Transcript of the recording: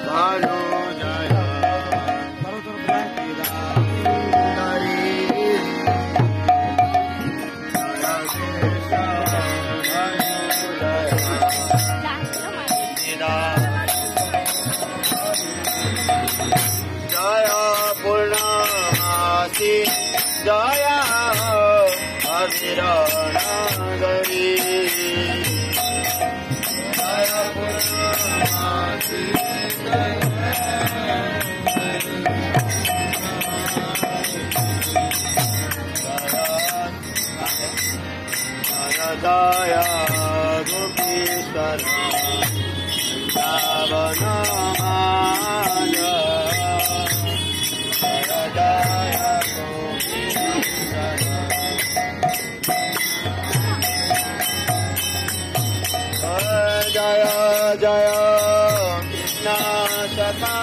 भानु जय जय पूर्णमासी जय अविरणगरी जय पूर्णमासी जय जय गोपीश्वर वृंदावन जय जय कृष्ण सखा